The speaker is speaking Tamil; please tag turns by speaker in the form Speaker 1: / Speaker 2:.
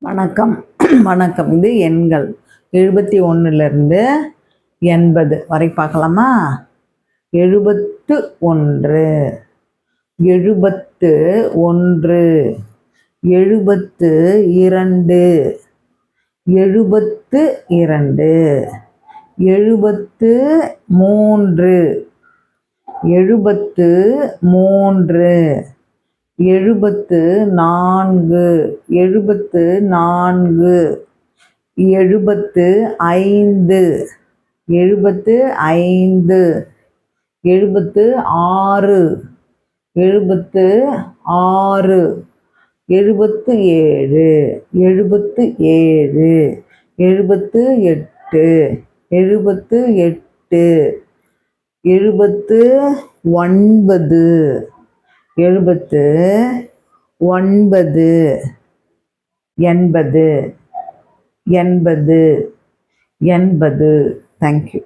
Speaker 1: வணக்கம் வணக்கம். இது எண்கள் 71லேருந்து 80 வரை பார்க்கலாமா? 71 71 72 72 73 74 74 75 75 76 76 77 78 80 Thank you.